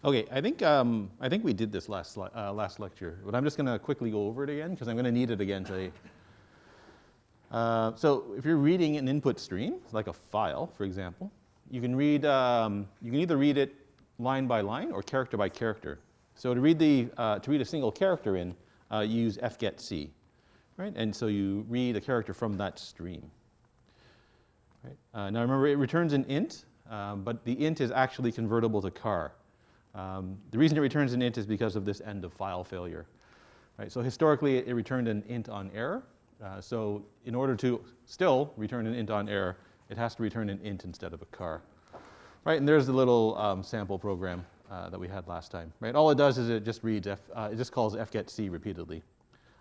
Okay, I think we did this last lecture, but I'm just going to quickly go over it again because I'm going to need it again today. So if you're reading an input stream, like a file, for example, you can read you can either read it line by line or character by character. So to read a single character in, you use FGTs, right? And so you read a character from that stream. Right? Now remember, it returns an int, but the int is actually convertible to char. The reason it returns an int is because of this end of file failure. Right? So historically, it returned an int on error. So in order to still return an int on error, it has to return an int instead of a char. Right? And there's the little sample program that we had last time. Right? All it does is it just reads it just calls FGTs repeatedly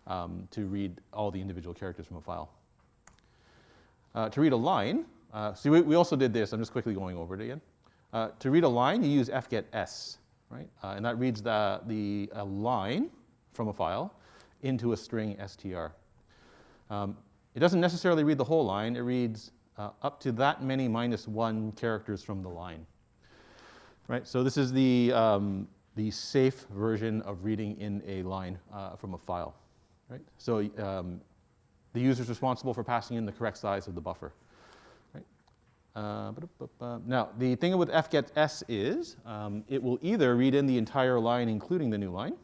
to read all the individual characters from a file. To read a line, see, we also did this. I'm just quickly going over it again. To read a line, you use FGTs, right? And that reads a line from a file into a string str. It doesn't necessarily read the whole line. It reads up to that many -1 characters from the line, right? So this is the safe version of reading in a line from a file, right? So the user is responsible for passing in the correct size of the buffer. Now, the thing with FGTs is it will either read in the entire line, including the new line,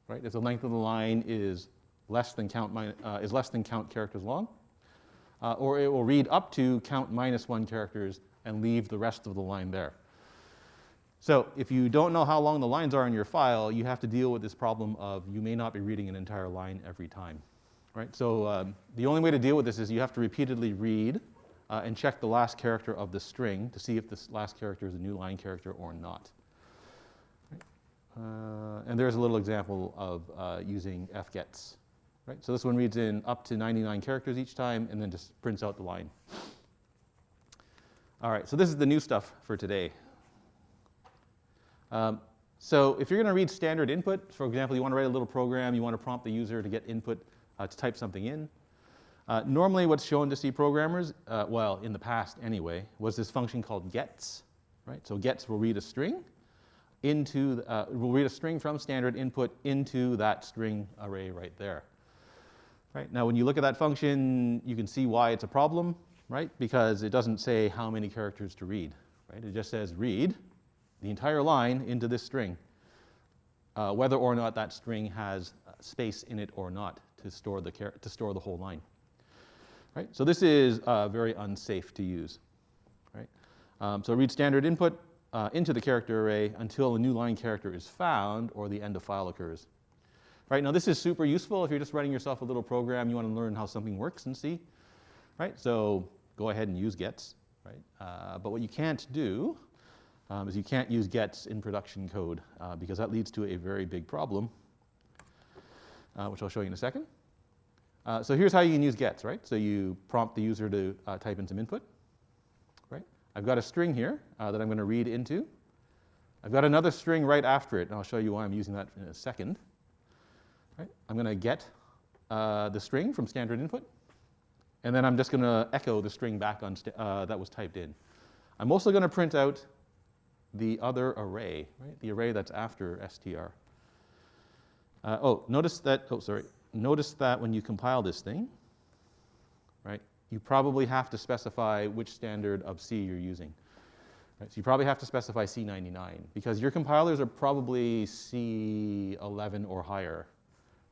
right? If the length of the line is less than count characters long, or it will read up to count -1 characters and leave the rest of the line there. So if you don't know how long the lines are in your file, you have to deal with this problem of you may not be reading an entire line every time, right? So the only way to deal with this is you have to repeatedly read and check the last character of the string to see if this last character is a new line character or not. And there's a little example of using FGTs. Right? So this one reads in up to 99 characters each time and then just prints out the line. All right, so this is the new stuff for today. So if you're going to read standard input, for example, you want to write a little program, you want to prompt the user to get input to type something in. Normally what's shown to C programmers, well, in the past anyway, was this function called gets. Right? So gets will read a string from standard input into that string array right there. Right? Now when you look at that function, you can see why it's a problem, right? Because it doesn't say how many characters to read. Right? It just says read the entire line into this string, whether or not that string has space in it or not to store the whole line. Right? So this is very unsafe to use. Right? So read standard input into the character array until a new line character is found or the end of file occurs. Right? Now this is super useful if you're just writing yourself a little program, you want to learn how something works in C. Right? So go ahead and use gets. Right? But what you can't do is you can't use gets in production code because that leads to a very big problem, which I'll show you in a second. So here's how you can use gets, right? So you prompt the user to type in some input, right? I've got a string here that I'm going to read into. I've got another string right after it, and I'll show you why I'm using that in a second. Right? I'm going to get the string from standard input, and then I'm just going to echo the string back on that was typed in. I'm also going to print out the other array, right? The array that's after str. Notice that when you compile this thing, right, you probably have to specify which standard of C you're using. Right? So you probably have to specify C99 because your compilers are probably C11 or higher,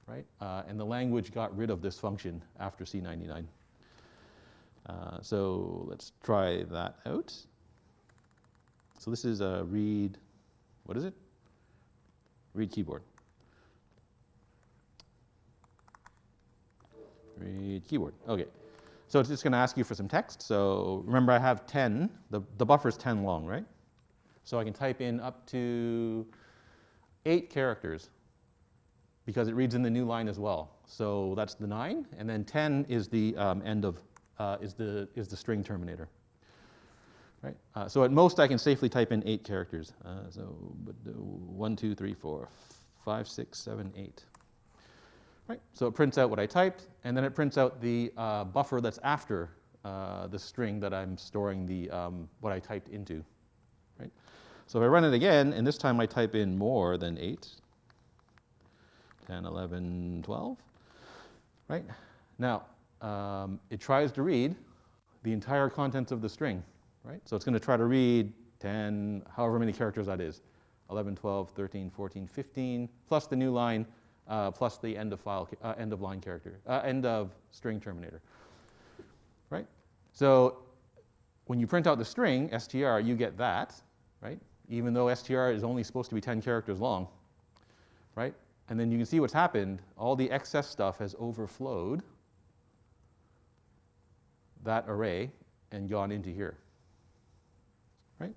right? And the language got rid of this function after C99. So let's try that out. So this is a read, what is it? Read keyboard. Read keyboard. Okay. So it's just going to ask you for some text. So remember, I have 10. The buffer is 10 long, right? So I can type in up to 8 characters because it reads in the new line as well. So that's the 9, and then 10 is the end of is the string terminator. Right. So at most, I can safely type in 8 characters. 1, 2, 3, 4, 5, 6, 7, 8. Right? So it prints out what I typed, and then it prints out the buffer that's after the string that I'm storing the what I typed into. Right? So if I run it again, and this time I type in more than 8, 10, 11, 12, right? Now, it tries to read the entire contents of the string, right? So it's going to try to read 10, however many characters that is, 11, 12, 13, 14, 15, plus the new line, plus the end of line character, end of string terminator, right? So when you print out the string, str, you get that, right? Even though str is only supposed to be 10 characters long, right? And then you can see what's happened. All the excess stuff has overflowed that array and gone into here, right?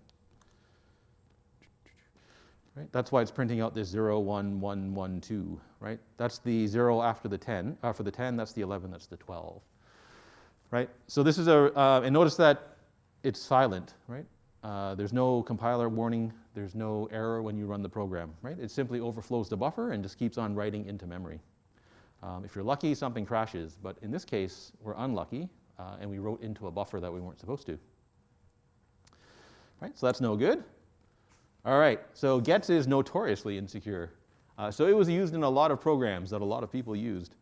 Right? That's why it's printing out this 0, 1, 1, 1, 2, right? That's the 0 after the 10. For the 10, that's the 11, that's the 12, right? So this is and notice that it's silent, right? There's no compiler warning. There's no error when you run the program, right? It simply overflows the buffer and just keeps on writing into memory. If you're lucky, something crashes. But in this case, we're unlucky, and we wrote into a buffer that we weren't supposed to. Right? So that's no good. All right, so gets is notoriously insecure. So it was used in a lot of programs that a lot of people used.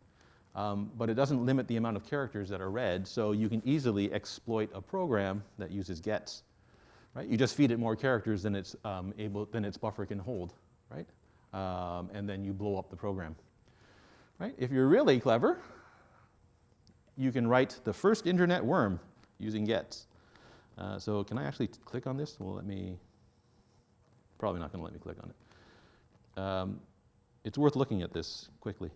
But it doesn't limit the amount of characters that are read, so you can easily exploit a program that uses gets. Right? You just feed it more characters than its buffer can hold, right? And then you blow up the program. Right? If you're really clever, you can write the first internet worm using gets. So can I actually click on this? Well, probably not going to let me click on it. It's worth looking at this quickly.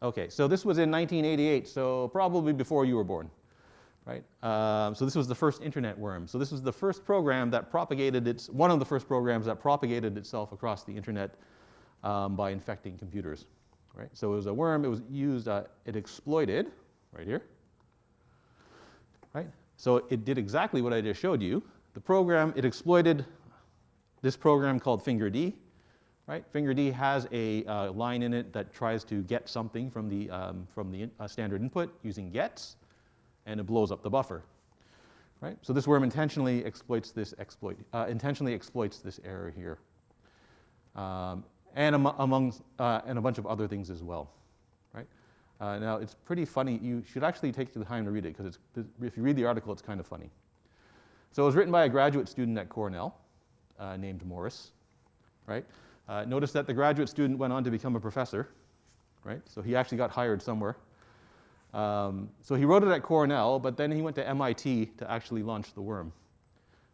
Okay, so this was in 1988, so probably before you were born, right? So this was the first internet worm. So this was the first program that one of the first programs that propagated itself across the internet by infecting computers, right? So it was a worm. It was used. It exploited right here, right? So it did exactly what I just showed you. The program, it exploited this program called FingerD. Right? FingerD has a line in it that tries to get something from the standard input using gets, and it blows up the buffer. Right? So this worm intentionally exploits this error here, and a bunch of other things as well. Right? Now it's pretty funny. You should actually take the time to read it, because if you read the article, it's kind of funny. So it was written by a graduate student at Cornell named Morris. Right? Notice that the graduate student went on to become a professor, right? So he actually got hired somewhere. So he wrote it at Cornell, but then he went to MIT to actually launch the worm,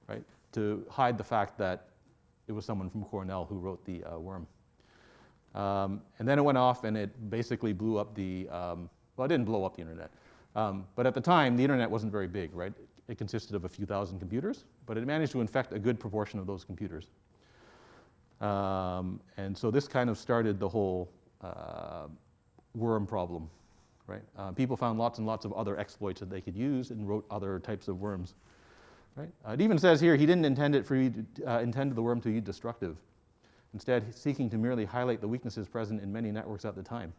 right? To hide the fact that it was someone from Cornell who wrote the worm. And then it went off and it basically blew up well, it didn't blow up the internet. But at the time, the internet wasn't very big, right? It consisted of a few thousand computers, but it managed to infect a good proportion of those computers. And so this kind of started the whole worm problem, right? People found lots and lots of other exploits that they could use and wrote other types of worms, right? It even says here he didn't intend the worm to be destructive. Instead, seeking to merely highlight the weaknesses present in many networks at the time,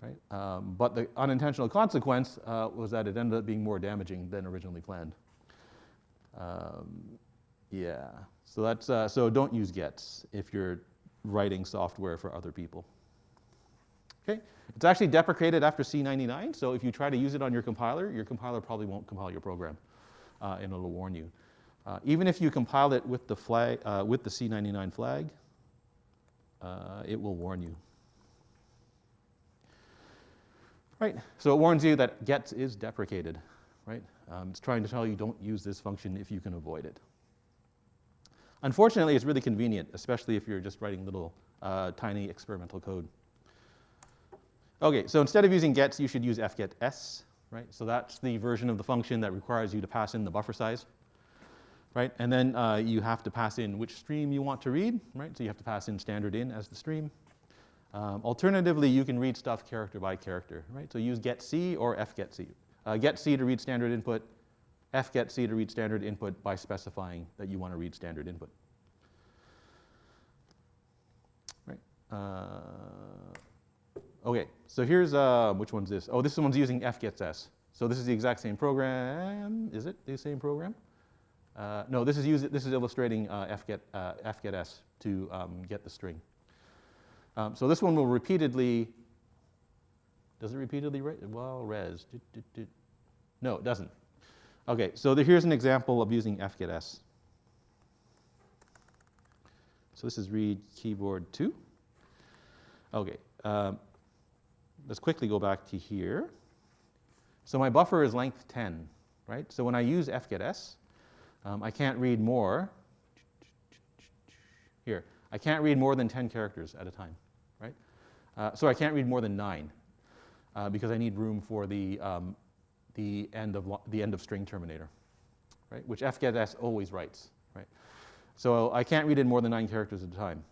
right? But the unintentional consequence was that it ended up being more damaging than originally planned. Yeah, so that's so don't use gets if you're writing software for other people. Okay, it's actually deprecated after C99, so if you try to use it on your compiler probably won't compile your program, and it'll warn you. Even if you compile it with the flag, with the C99 flag, it will warn you. Right, so it warns you that gets is deprecated, right? It's trying to tell you don't use this function if you can avoid it. Unfortunately, it's really convenient, especially if you're just writing little tiny experimental code. Okay, so instead of using gets, you should use fgets, right? So that's the version of the function that requires you to pass in the buffer size, right? And then you have to pass in which stream you want to read, right? So you have to pass in standard in as the stream. Alternatively, you can read stuff character by character, right? So use getC or fgetC. GetC to read standard input, fgetC to read standard input by specifying that you want to read standard input. Right. Okay, so here's, which one's this? Oh, this one's using fgets. So this is the exact same program. Is it the same program? No, this is illustrating fgetS to get the string. So this one will repeatedly, does it repeatedly write? Well, res. No, it doesn't. Okay, so here's an example of using fgetS. So this is read keyboard 2. Okay, let's quickly go back to here. So my buffer is length 10, right? So when I use fgetS, I can't read more. Here, I can't read more than 10 characters at a time, right? So I can't read more than 9 because I need room for the end of string terminator, right? Which fgetS always writes, right? So I can't read in more than 9 characters at a time,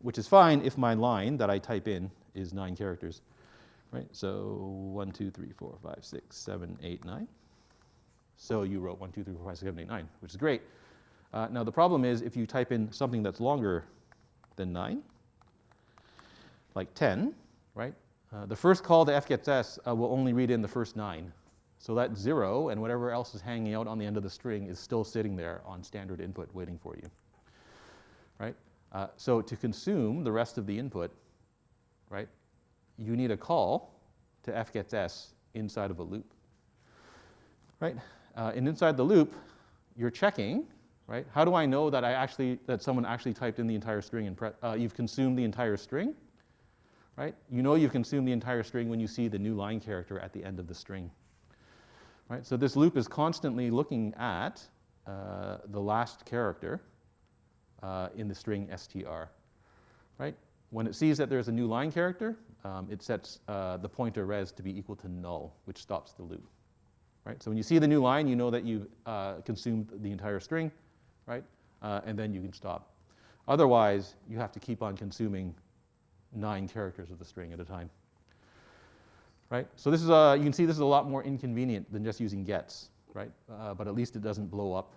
which is fine if my line that I type in is 9 characters, right? So 1, 2, 3, 4, 5, 6, 7, 8, 9. So you wrote 1, 2, 3, 4, 5, 6, 7, 8, 9, which is great. Now the problem is if you type in something that's longer than 9, like 10, right? The first call to fgetS will only read in the first 9. So that 0 and whatever else is hanging out on the end of the string is still sitting there on standard input waiting for you, right? So to consume the rest of the input, right, you need a call to fgetS inside of a loop, right? And inside the loop, you're checking, right? How do I know that someone actually typed in the entire string and you've consumed the entire string, right? You know you've consumed the entire string when you see the new line character at the end of the string, right? So this loop is constantly looking at the last character in the string str, right? When it sees that there's a new line character, it sets the pointer res to be equal to null, which stops the loop, right? So when you see the new line, you know that you've consumed the entire string, right? And then you can stop. Otherwise, you have to keep on consuming 9 characters of the string at a time, right? So this is you can see this is a lot more inconvenient than just using gets, right? But at least it doesn't blow up.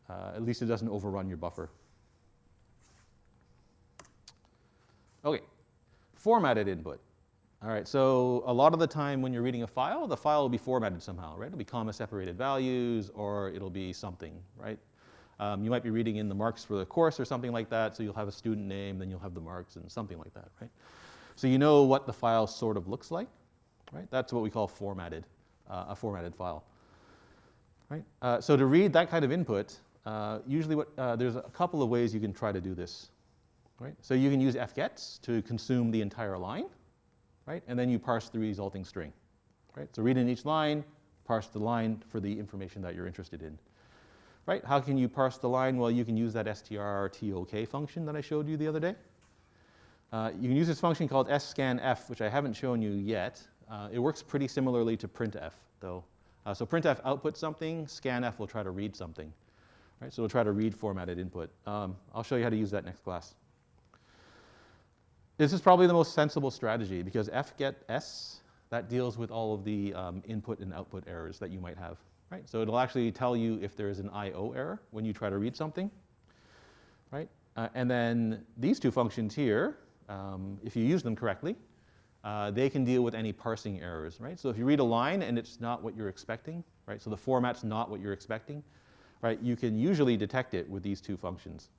At least it doesn't overrun your buffer. Okay, formatted input. All right, so a lot of the time when you're reading a file, the file will be formatted somehow, right? It'll be comma-separated values, or it'll be something, right? You might be reading in the marks for the course or something like that, so you'll have a student name, then you'll have the marks and something like that, right? So you know what the file sort of looks like, right? That's what we call formatted, a formatted file, right? So to read that kind of input, usually there's a couple of ways you can try to do this, right? So you can use fgets to consume the entire line, right? And then you parse the resulting string, right? So read in each line, parse the line for the information that you're interested in, right? How can you parse the line? Well, you can use that strtok function that I showed you the other day. You can use this function called scanf, which I haven't shown you yet. It works pretty similarly to printf, though. So printf outputs something, scanf will try to read something, right? So we'll try to read formatted input. I'll show you how to use that next class. This is probably the most sensible strategy because fgetS, that deals with all of the input and output errors that you might have, right? So it'll actually tell you if there's an IO error when you try to read something, right? And then these two functions here, if you use them correctly, they can deal with any parsing errors, right? So if you read a line and it's not what you're expecting, right? So the format's not what you're expecting, right? You can usually detect it with these two functions.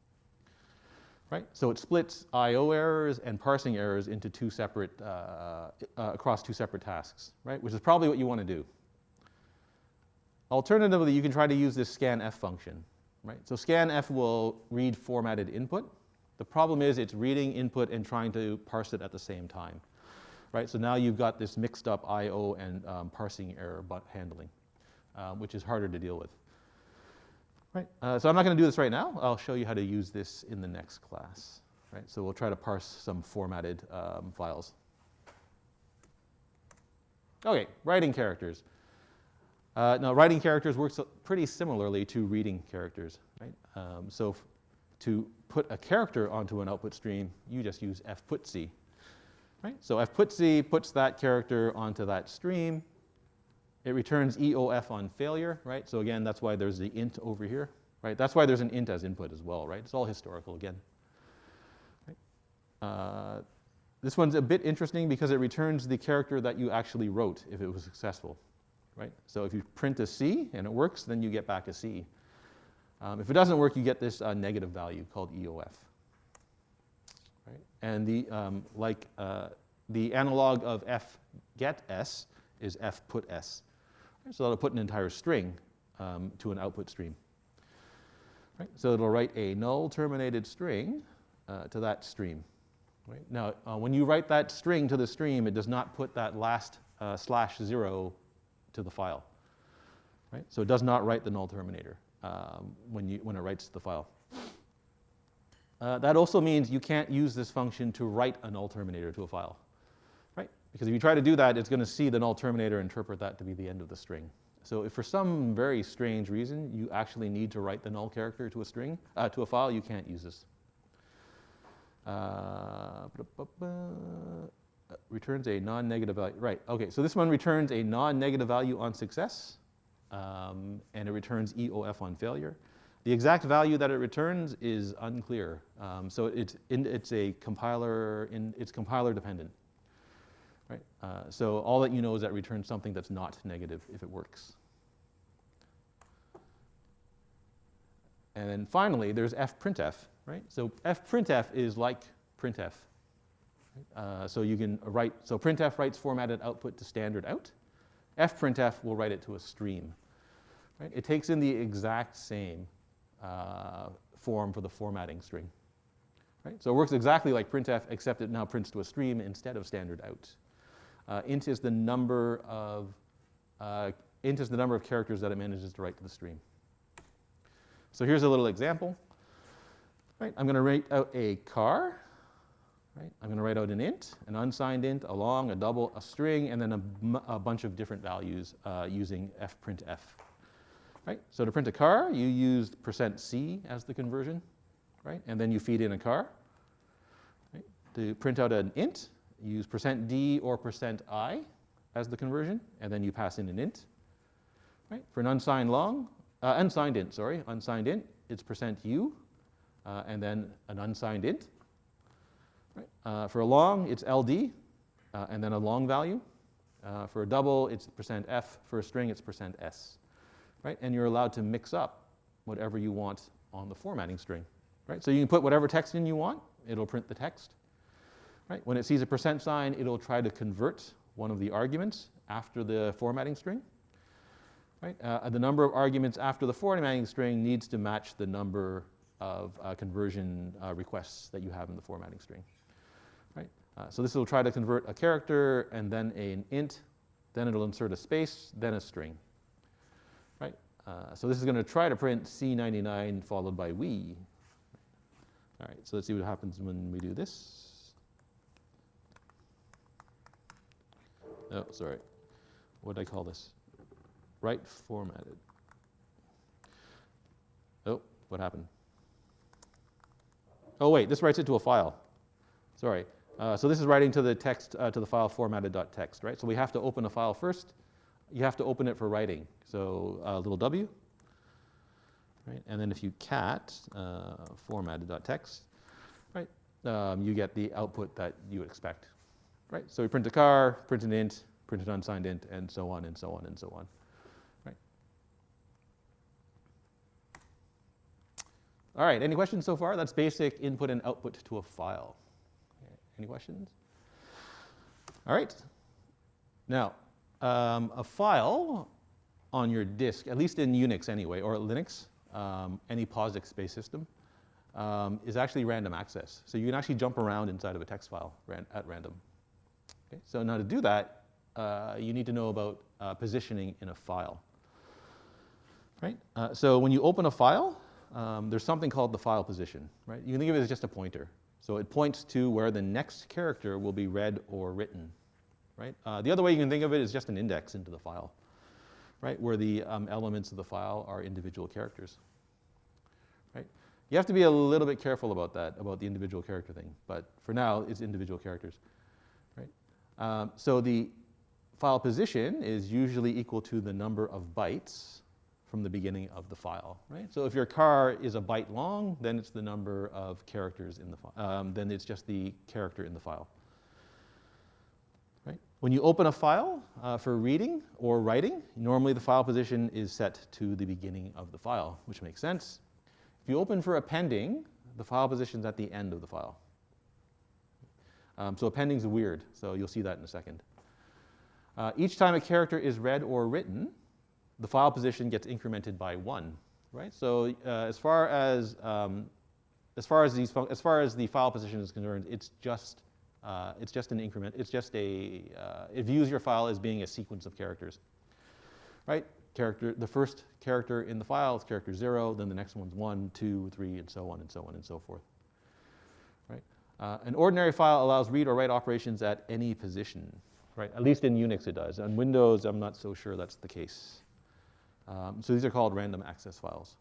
Right? So it splits I/O errors and parsing errors into two separate, across two separate tasks, right? Which is probably what you want to do. Alternatively, you can try to use this scanf function, right? So scanf will read formatted input. The problem is it's reading input and trying to parse it at the same time, right? So now you've got this mixed up I/O and parsing error handling, which is harder to deal with. Right, so I'm not going to do this right now. I'll show you how to use this in the next class. Right, so we'll try to parse some formatted files. Okay, writing characters. Now, writing characters works pretty similarly to reading characters. Right, so to put a character onto an output stream, you just use fputc. Right, so fputc puts that character onto that stream. It returns EOF on failure, right? So again, that's why there's the int over here, right? That's why there's an int as input as well, right? It's all historical again. Right? This one's a bit interesting because it returns the character that you actually wrote if it was successful, right? So if you print a C and it works, then you get back a C. If it doesn't work, you get this negative value called EOF. Right? And the analog of FGetS is FPutS. Right? So that'll put an entire string to an output stream. Right? So it'll write a null terminated string to that stream. Right? Now, when you write that string to the stream, it does not put that last /0 to the file. Right? So it does not write the null terminator when it writes to the file. That also means you can't use this function to write a null terminator to a file. Right? Because if you try to do that, it's going to see the null terminator and interpret that to be the end of the string. So if for some very strange reason you actually need to write the null character to a string, to a file, you can't use this. Returns a non-negative value. Right, okay, so this one returns a non-negative value on success, and it returns EOF on failure. The exact value that it returns is unclear. So it's compiler dependent. Right? So all that you know is that it returns something that's not negative if it works. And then finally, there's Fprintf. Right? So Fprintf is like printf. So you can write, so printf writes formatted output to standard out. Fprintf will write it to a stream. Right? It takes in the exact same form for the formatting string. Right? So it works exactly like printf, except it now prints to a stream instead of standard out. Int is the number of characters that it manages to write to the stream. So here's a little example. Right, I'm going to write out a car. Right, I'm going to write out an int, an unsigned int, a long, a double, a string, and then a bunch of different values using fprintf. Right, so to print a car, you use %c as the conversion, right, and then you feed in a car. Right, to print out an int, you use %d or %i as the conversion, and then you pass in an int. Right, for an unsigned int, it's %u. And then an unsigned int. Right? For a long, it's LD, and then a long value. For a double, it's %f. For a string, it's %s. Right? And you're allowed to mix up whatever you want on the formatting string. Right? So you can put whatever text in you want. It'll print the text. Right? When it sees a %sign, it'll try to convert one of the arguments after the formatting string. Right? The number of arguments after the formatting string needs to match the number of conversion requests that you have in the formatting string. Right? So this will try to convert a character and then an int, then it'll insert a space, then a string. Right? So this is going to try to print C99 followed by we. All right, so let's see what happens when we do this. Oh, sorry. What did I call this? Write formatted. Oh, what happened? Oh wait, this writes it to a file. Sorry. So this is writing to the text, to the file formatted.txt, right? So we have to open a file first. You have to open it for writing. So little w, right? And then if you cat formatted.txt, right? You get the output that you expect, right? So we print a car, print an int, print an unsigned int, and so on and so on and so on. All right, any questions so far? That's basic input and output to a file. Any questions? All right. Now, a file on your disk, at least in Unix anyway, or Linux, any POSIX-based system, is actually random access. So you can actually jump around inside of a text file at random. Okay? So now to do that, you need to know about positioning in a file. Right? So when you open a file, there's something called the file position, right? You can think of it as just a pointer. So it points to where the next character will be read or written, right? The other way you can think of it is just an index into the file, right? Where the elements of the file are individual characters, right? You have to be a little bit careful about that, about the individual character thing. But for now, it's individual characters, right? So the file position is usually equal to the number of bytes from the beginning of the file, right? So if your car is a byte long, then it's the number of characters in the file. Then it's just the character in the file, right? When you open a file for reading or writing, normally the file position is set to the beginning of the file, which makes sense. If you open for appending, the file position is at the end of the file. So appending is weird, so you'll see that in a second. Each time a character is read or written, the file position gets incremented by 1, right? So as far as the file position is concerned, it's just an increment. It's just it views your file as being a sequence of characters, right? The first character in the file is character 0, then the next one's 1, 2, 3, and so on and so on and so forth, right? An ordinary file allows read or write operations at any position, right? At least in Unix it does. On Windows, I'm not so sure that's the case. So these are called random access files.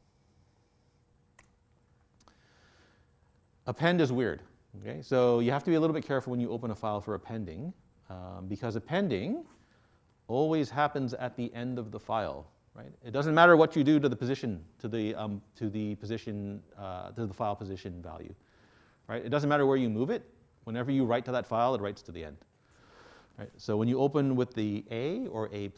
Append is weird. Okay? So you have to be a little bit careful when you open a file for appending, because appending always happens at the end of the file. Right? It doesn't matter what you do to the position, to the file position value. Right? It doesn't matter where you move it. Whenever you write to that file, it writes to the end. Right? So when you open with the A or A+,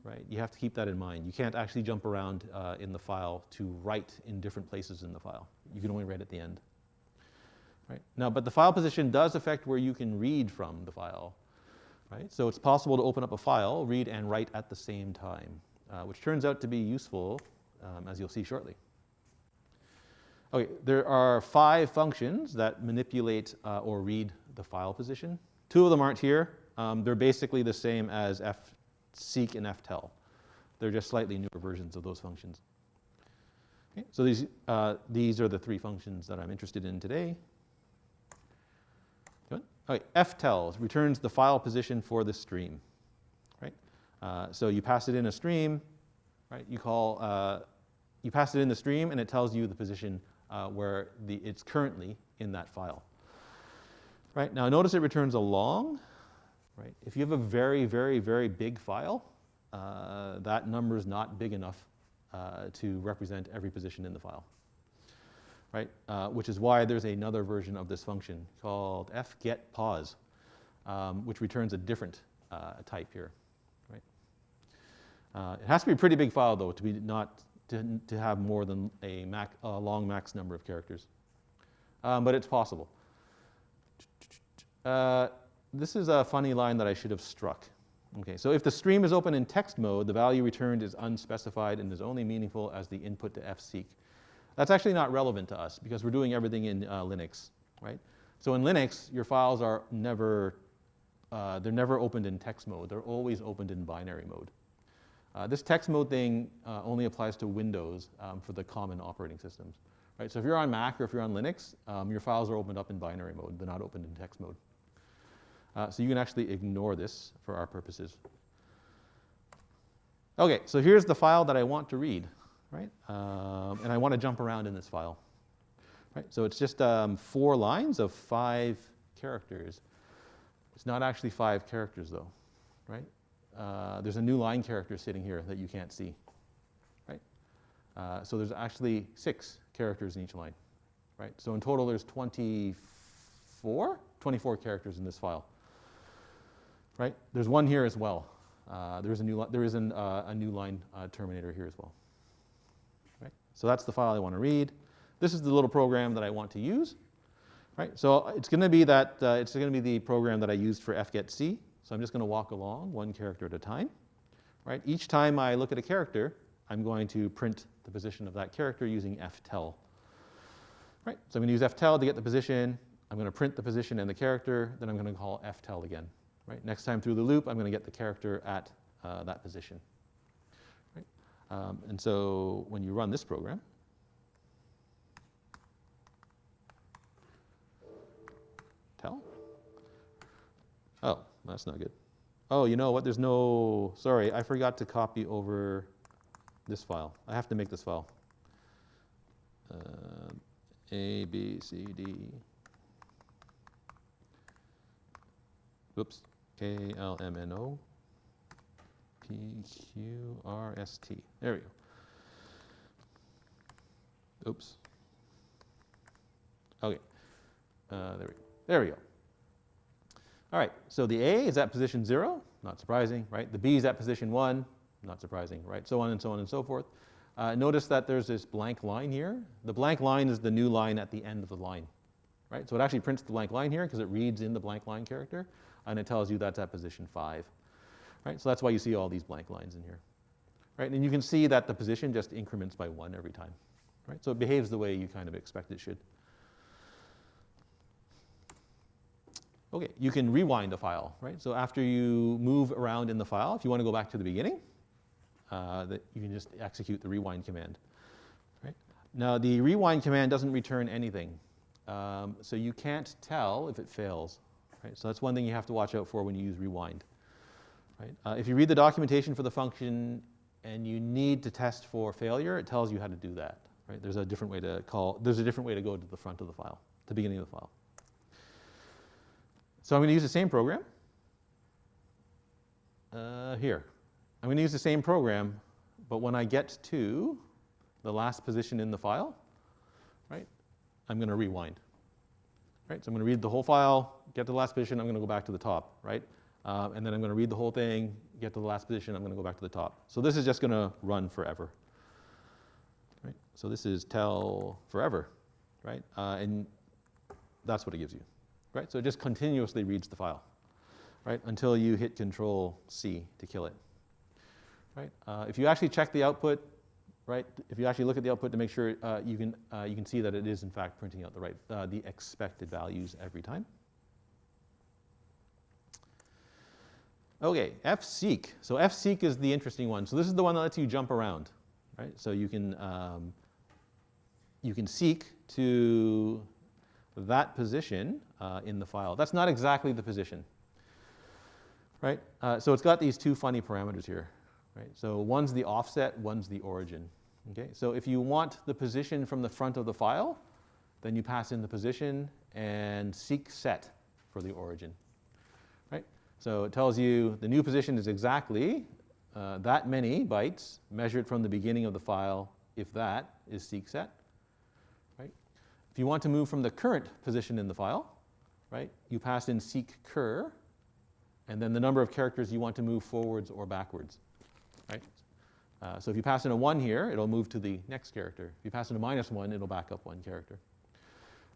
right, you have to keep that in mind. You can't actually jump around in the file to write in different places in the file. You can only write at the end. Right? Now, but the file position does affect where you can read from the file. Right? So it's possible to open up a file, read and write at the same time, which turns out to be useful, as you'll see shortly. Okay, there are 5 functions that manipulate or read the file position. 2 of them aren't here. They're basically the same as fseek and ftell. They're just slightly newer versions of those functions. Okay, so these are the 3 functions that I'm interested in today. Good. Okay, ftell returns the file position for the stream. Right? So you pass it in a stream. Right? You pass it in the stream, and it tells you the position where it's currently in that file. Right? Now notice it returns a long. Right? If you have a very, very, very big file, that number is not big enough to represent every position in the file. Right? Which is why there's another version of this function called fgetPos, which returns a different type here. Right? It has to be a pretty big file, though, to have more than a long max number of characters. But it's possible. This is a funny line that I should have struck. Okay, so if the stream is open in text mode, the value returned is unspecified and is only meaningful as the input to fseek. That's actually not relevant to us because we're doing everything in Linux, right? So in Linux, your files are never opened in text mode. They're always opened in binary mode. This text mode thing only applies to Windows for the common operating systems, right? So if you're on Mac or if you're on Linux, your files are opened up in binary mode. They're not opened in text mode. So you can actually ignore this for our purposes. Okay, so here's the file that I want to read, right? And I want to jump around in this file. Right? So it's just 4 lines of 5 characters. It's not actually 5 characters, though, right? There's a new line character sitting here that you can't see, right? So there's actually 6 characters in each line, right? So in total, there's 24 characters in this file. Right? There's one here as well. There is a new line terminator here as well. Right? So that's the file I want to read. This is the little program that I want to use. Right? So it's going to be the program that I used for fgetc. So I'm just going to walk along 1 character at a time. Right? Each time I look at a character, I'm going to print the position of that character using ftell. Right? So I'm going to use ftell to get the position. I'm going to print the position and the character. Then I'm going to call ftell again. Right? Next time through the loop, I'm going to get the character at that position. Right? And so when you run this program, tell. Oh, that's not good. Oh, you know what? Sorry, I forgot to copy over this file. I have to make this file. A, B, C, D. Oops. KLMNO PQRST. There we go. Oops. Okay. There we go. All right, so the A is at position 0, not surprising, right? The B is at position 1, not surprising, right? So on and so on and so forth. Notice that there's this blank line here. The blank line is the new line at the end of the line, right? So it actually prints the blank line here because it reads in the blank line character, and it tells you that's at position 5, right? So that's why you see all these blank lines in here, right? And you can see that the position just increments by 1 every time, right? So it behaves the way you kind of expect it should. Okay, you can rewind a file, right? So after you move around in the file, if you want to go back to the beginning, you can just execute the rewind command, right? Now the rewind command doesn't return anything, so you can't tell if it fails, right? So that's one thing you have to watch out for when you use rewind, right? If you read the documentation for the function and you need to test for failure, it tells you how to do that, right? There's a different way to go to the front of the file, the beginning of the file. So I'm going to use the same program here. I'm going to use the same program, but when I get to the last position in the file, right, I'm going to rewind. Right? So I'm going to read the whole file, get to the last position, I'm going to go back to the top, right? And then I'm going to read the whole thing, get to the last position, I'm going to go back to the top. So this is just going to run forever. Right? So this is tell forever, right? And that's what it gives you. Right? So it just continuously reads the file, right, until you hit Control-C to kill it. Right? If you actually check the output, right, if you actually look at the output to make sure you can see that it is in fact printing out the expected values every time. Okay, fseek. So fseek is the interesting one. So this is the one that lets you jump around, right? So you can seek to that position in the file. That's not exactly the position, right? So it's got these two funny parameters here, right? So one's the offset, one's the origin. Okay, so if you want the position from the front of the file, then you pass in the position and seek set for the origin, right? So it tells you the new position is exactly that many bytes measured from the beginning of the file if that is seek set. If you want to move from the current position in the file, right, you pass in seek cur, and then the number of characters you want to move forwards or backwards, right? So if you pass in a 1 here, it'll move to the next character. If you pass in a -1, it'll back up 1 character,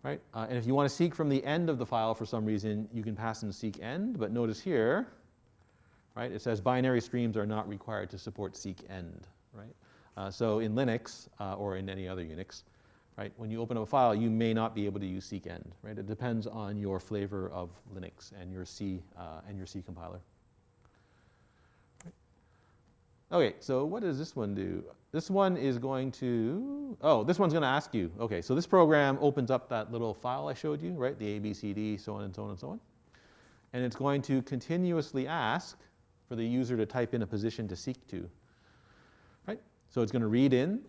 right? And if you want to seek from the end of the file for some reason, you can pass in seek end, but notice here, right, it says binary streams are not required to support seek end, right? So in Linux or in any other Unix, right, when you open up a file, you may not be able to use seek end, right? It depends on your flavor of Linux and your C compiler. Right. Okay, so what does this one do? This one is going to, this one's going to ask you. Okay, so this program opens up that little file I showed you, right? The ABCD, so on and so on and so on. And it's going to continuously ask for the user to type in a position to seek to, right? So it's going to read in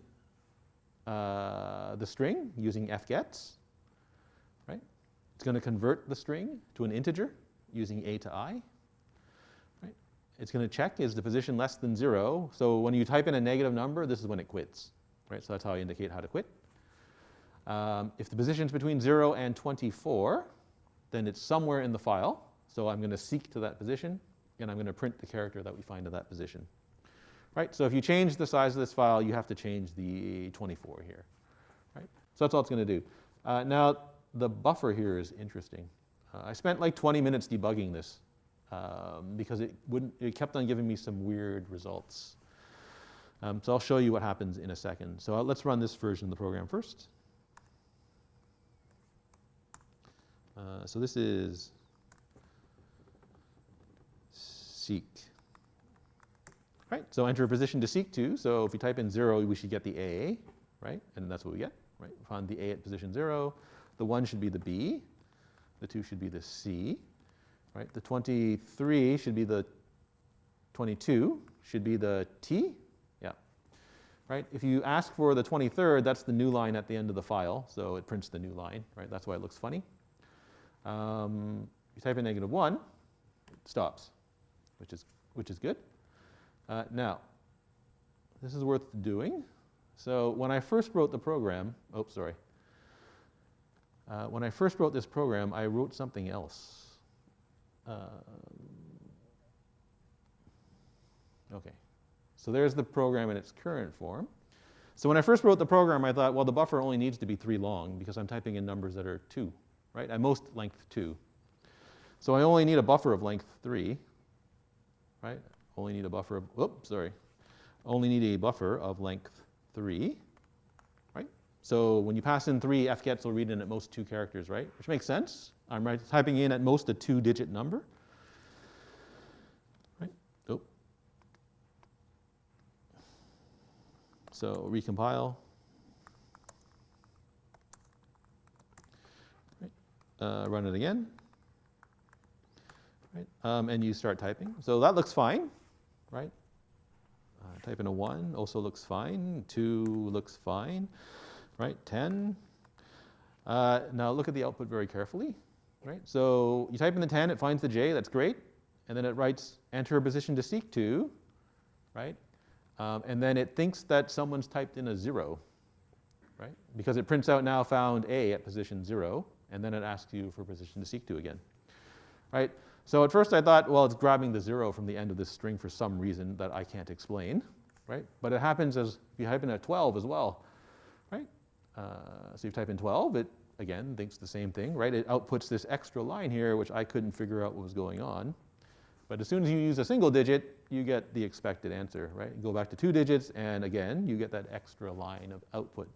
the string using fgets, right? It's going to convert the string to an integer using a to I, right? It's going to check, is the position less than 0? So when you type in a negative number, this is when it quits, right? So that's how I indicate how to quit. If the position is between 0 and 24, then it's somewhere in the file. So I'm going to seek to that position, and I'm going to print the character that we find at that position. Right? So if you change the size of this file, you have to change the 24 here. Right? So that's all it's going to do. Now, the buffer here is interesting. I spent like 20 minutes debugging this because it kept on giving me some weird results. So I'll show you what happens in a second. So let's run this version of the program first. So this is seek. Right? So enter a position to seek to. So if we type in 0, we should get the A, right? And that's what we get, right? We found the A at position 0. The 1 should be the B. The 2 should be the C, right? The 23 should be the 22, should be the T, yeah. Right? If you ask for the 23rd, that's the new line at the end of the file, so it prints the new line, right? That's why it looks funny. You type in -1, it stops, which is good. Now, this is worth doing. So when I first wrote the program, when I first wrote this program, I wrote something else. Okay, so there's the program in its current form. So when I first wrote the program, I thought, well, the buffer only needs to be 3 long because I'm typing in numbers that are 2, right? At most length 2. So I only need a buffer of length 3, right? Only need a buffer of, oops, sorry. Only need a buffer of length 3, right? So when you pass in 3, fgets will read in at most 2 characters, right? Which makes sense. I'm typing in at most a 2-digit number, right? Oh. So recompile. Right. Run it again. Right. And you start typing. So that looks fine, right? Type in a 1, also looks fine. 2 looks fine, right? 10. Now look at the output very carefully, right? So you type in the 10, it finds the J, that's great. And then it writes enter a position to seek to, right? And then it thinks that someone's typed in a 0, right? Because it prints out now found A at position 0, and then it asks you for position to seek to again, right? So at first I thought, well, it's grabbing the 0 from the end of this string for some reason that I can't explain, right? But it happens as if you type in a 12 as well, right? So you type in 12, it again thinks the same thing, right? It outputs this extra line here, which I couldn't figure out what was going on. But as soon as you use a single digit, you get the expected answer, right? You go back to 2 digits, and again, you get that extra line of output.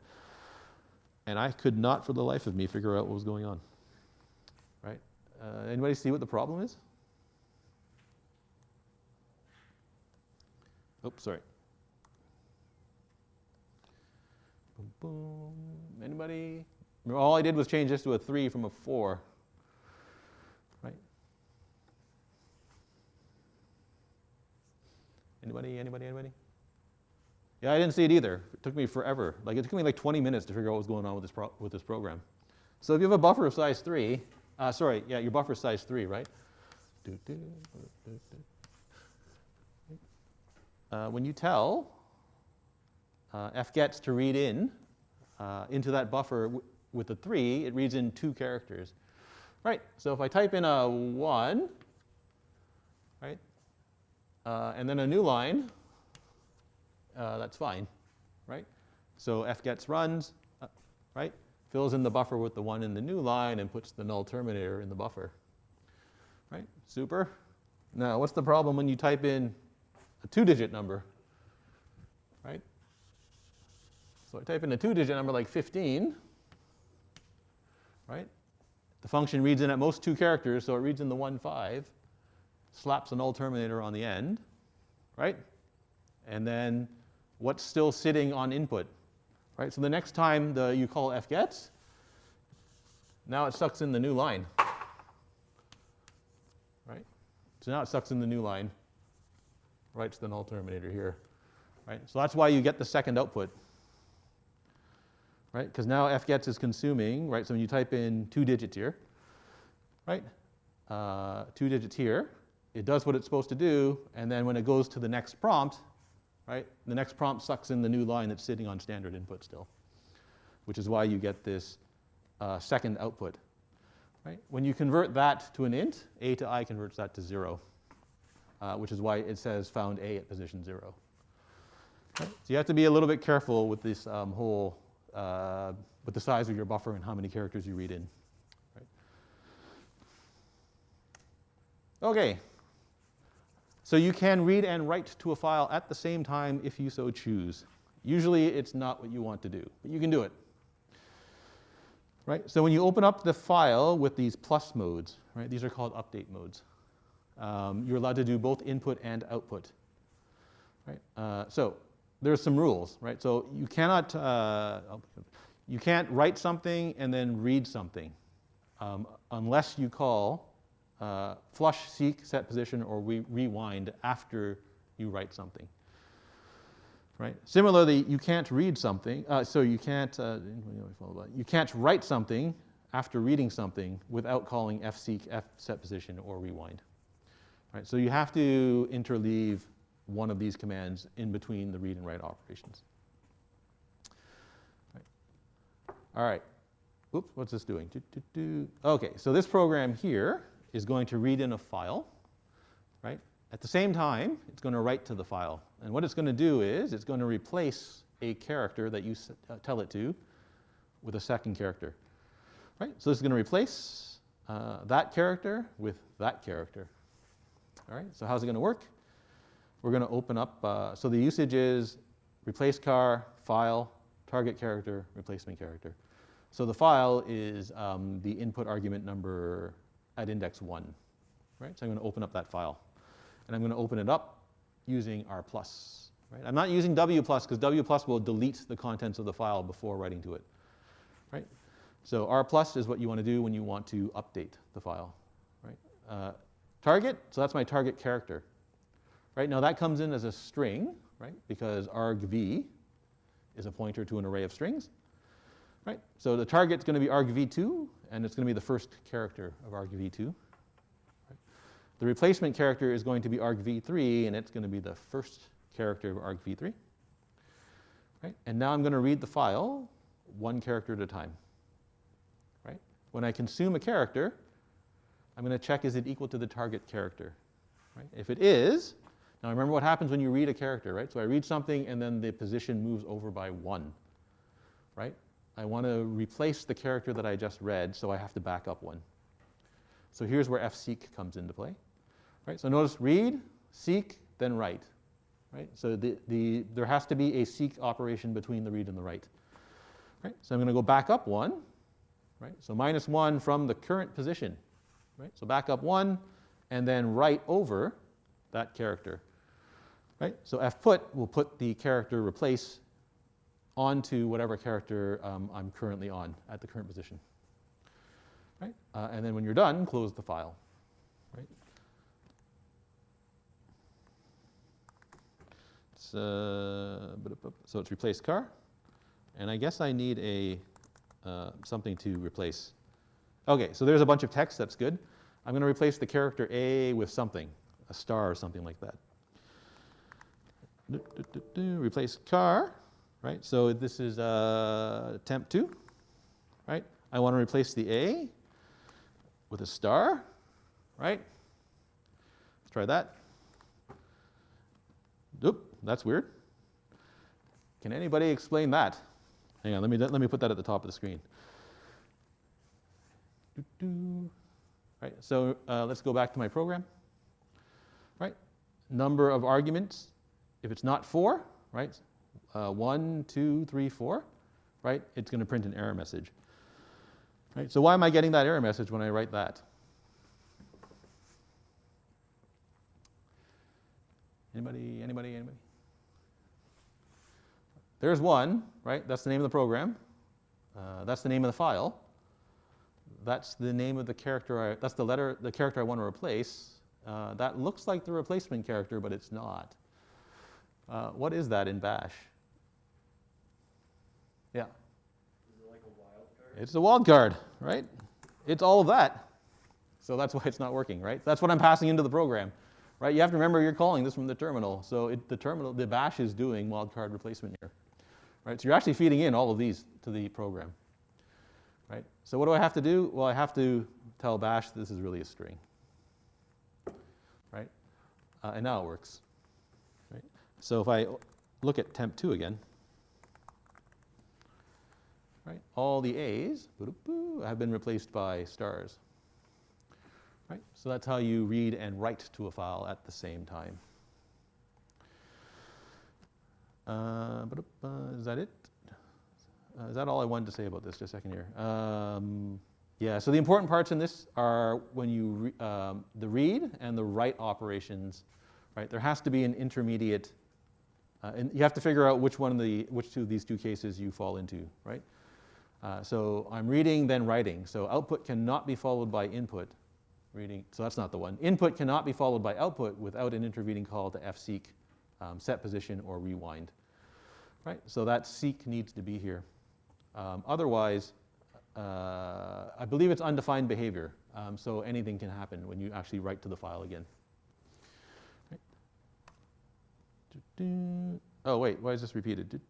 And I could not for the life of me figure out what was going on, right? Anybody see what the problem is? Oops, sorry. Boom, boom. Anybody? Remember, all I did was change this to a 3 from a 4, right? Anybody? Yeah, I didn't see it either. It took me forever. Like, it took me like 20 minutes to figure out what was going on with this program. So if you have a buffer of size 3, your buffer is size 3, right? When you tell fgets to read into that buffer with a 3, it reads in 2 characters, right? So if I type in a 1, right, and then a new line, that's fine, right? So fgets runs, right? Fills in the buffer with the 1 in the new line and puts the null terminator in the buffer, right? Super. Now, what's the problem when you type in a 2-digit number, right? So I type in a 2-digit number like 15, right? The function reads in at most 2 characters, so it reads in the 1, 5, slaps a null terminator on the end, right? And then what's still sitting on input, right? So the next time you call fgets, now it sucks in the new line, right? So now it sucks in the new line, writes the null terminator here, right? So that's why you get the second output, right? Because now fgets is consuming, right? So when you type in 2 digits here, right? 2 digits here, it does what it's supposed to do, and then when it goes to the next prompt, right? The next prompt sucks in the new line that's sitting on standard input still, which is why you get this second output, right? When you convert that to an int, a to I converts that to 0, which is why it says found A at position 0. Right? So you have to be a little bit careful with this with the size of your buffer and how many characters you read in. Right? Okay. So you can read and write to a file at the same time if you so choose. Usually it's not what you want to do, but you can do it. Right? So when you open up the file with these plus modes, right, these are called update modes. You're allowed to do both input and output. Right? So there's some rules, right? So you can't write something and then read something unless you call flush, seek, set position, or rewind after you write something. Right? Similarly, you can't read something, so you can't write something after reading something without calling fseek, fsetPosition, or rewind. Right? So you have to interleave one of these commands in between the read and write operations. Right. All right. Oops, what's this doing? Okay, so this program here is going to read in a file, right? At the same time, it's going to write to the file. And what it's going to do is it's going to replace a character that you tell it to with a second character, right? So this is going to replace that character with that character. All right, so how's it going to work? We're going to open up, so the usage is replace char, file, target character, replacement character. So the file is the input argument number at index 1, right? So I'm going to open up that file. And I'm going to open it up using R+. Right? I'm not using W+, because W+ will delete the contents of the file before writing to it. Right? So R+ is what you want to do when you want to update the file. Right? Target, so that's my target character. Right? Now that comes in as a string, right? Because argv is a pointer to an array of strings. Right? So the target's going to be argv2, and it's going to be the first character of argv2. Right? The replacement character is going to be argv3, and it's going to be the first character of argv3. Right? And now I'm going to read the file one character at a time. Right? When I consume a character, I'm going to check, is it equal to the target character? Right? If it is, now remember what happens when you read a character, right? So I read something and then the position moves over by 1. Right? I want to replace the character that I just read, so I have to back up 1. So here's where fseek comes into play. Right? So notice read, seek, then write. Right? So there has to be a seek operation between the read and the write. Right? So I'm going to go back up 1. Right? So -1 from the current position. Right? So back up 1, and then write over that character. Right? So fput will put the character replace onto whatever character I'm currently on at the current position. Right? And then when you're done, close the file. Right? So it's replace char. And I guess I need a something to replace. OK, so there's a bunch of text. That's good. I'm going to replace the character A with something, a star or something like that. Replace char. Right? So this is temp2. Right? I want to replace the A with a star. Right? Let's try that. Oop, that's weird. Can anybody explain that? Hang on, let me put that at the top of the screen. Right, so let's go back to my program. Right, number of arguments. If it's not 4, right, 1, 2, 3, 4, right, it's going to print an error message. Right, so why am I getting that error message when I write that? Anybody? There's 1, right? That's the name of the program. That's the name of the file. That's the name of the character. That's the character I want to replace. That looks like the replacement character, but it's not. What is that in Bash? Yeah. Is it like a wildcard? It's a wildcard, right? It's all of that. So that's why it's not working, right? That's what I'm passing into the program. Right? You have to remember you're calling this from the terminal. So the Bash is doing wildcard replacement here. Right? So you're actually feeding in all of these to the program. Right? So what do I have to do? Well, I have to tell Bash this is really a string. Right? And now it works. Right? So if I look at temp2 again, right? All the A's have been replaced by stars. Right? So that's how you read and write to a file at the same time. Is that it? Is that all I wanted to say about this? Just a second here. Yeah, so the important parts in this are when you the read and the write operations. Right? There has to be an intermediate, and you have to figure out which two of these two cases you fall into. Right? So I'm reading, then writing. So output cannot be followed by input. Reading, so that's not the one. Input cannot be followed by output without an intervening call to fseek, set position, or rewind. Right? So that seek needs to be here. Otherwise, I believe it's undefined behavior. So anything can happen when you actually write to the file again. Right? Oh wait, why is this repeated?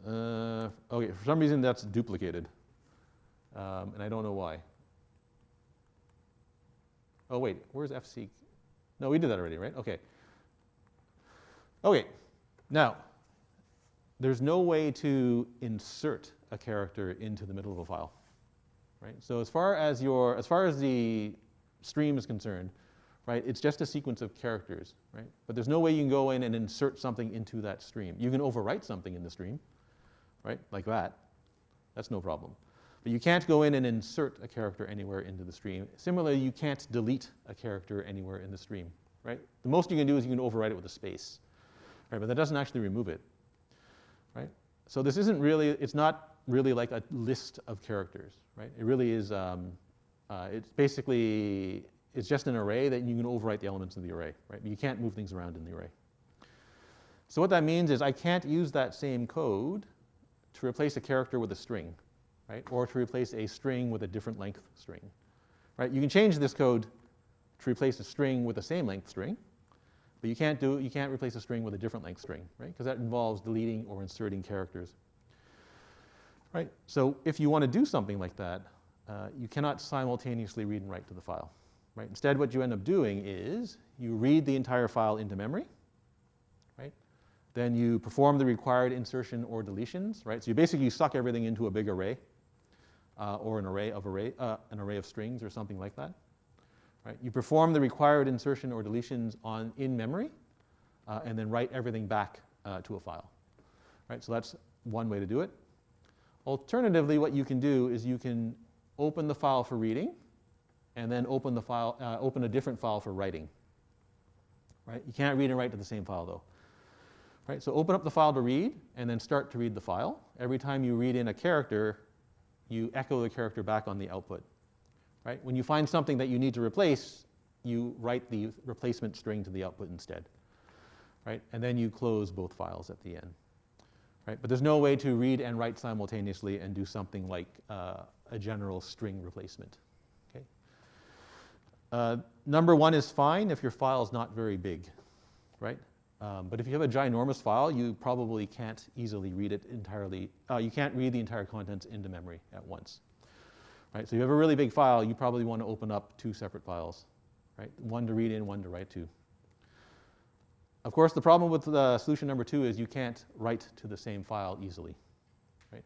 Okay, for some reason that's duplicated, and I don't know why. Oh wait, where's FC? No, we did that already, right? Okay. Okay, now, there's no way to insert a character into the middle of a file, right? So as far as the stream is concerned, right, it's just a sequence of characters, right? But there's no way you can go in and insert something into that stream. You can overwrite something in the stream, right, like that. That's no problem. But you can't go in and insert a character anywhere into the stream. Similarly, you can't delete a character anywhere in the stream, right? The most you can do is you can overwrite it with a space, right? But that doesn't actually remove it, right? So this isn't really, it's not really like a list of characters, right? It really is, it's basically, it's just an array that you can overwrite the elements of the array, right? But you can't move things around in the array. So what that means is I can't use that same code to replace a character with a string, right? Or to replace a string with a different length string, right? You can change this code to replace a string with the same length string, but you can't replace a string with a different length string, right? Because that involves deleting or inserting characters, right? So if you want to do something like that, you cannot simultaneously read and write to the file, right? Instead, what you end up doing is you read the entire file into memory, right? Then you perform the required insertion or deletions, right? So you basically suck everything into a big array, or an array of strings or something like that. Right? You perform the required insertion or deletions in memory, and then write everything back to a file. Right? So that's one way to do it. Alternatively, what you can do is you can open the file for reading, and then open a different file for writing. Right? You can't read and write to the same file though. Right? So open up the file to read, and then start to read the file. Every time you read in a character, you echo the character back on the output. Right? When you find something that you need to replace, you write the replacement string to the output instead. Right? And then you close both files at the end. Right? But there's no way to read and write simultaneously and do something like a general string replacement. Okay? Number one is fine if your file is not very big. Right? But if you have a ginormous file, you probably can't easily read it entirely. You can't read the entire contents into memory at once. Right? So if you have a really big file, you probably want to open up two separate files, right? One to read in, one to write to. Of course, the problem with solution number two is you can't write to the same file easily. Right?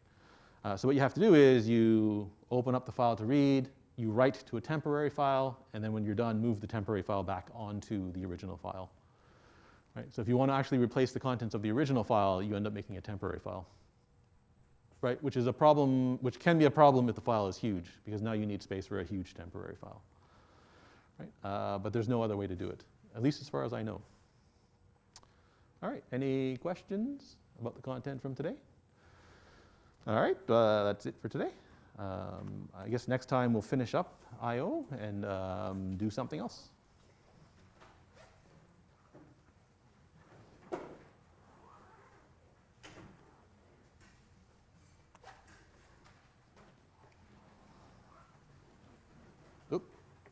So what you have to do is you open up the file to read, you write to a temporary file, and then when you're done, move the temporary file back onto the original file. Right? So if you want to actually replace the contents of the original file, you end up making a temporary file. Right? Which is a problem, which can be a problem if the file is huge, because now you need space for a huge temporary file. Right? But there's no other way to do it, at least as far as I know. All right, any questions about the content from today? All right, that's it for today. I guess next time we'll finish up I/O and do something else.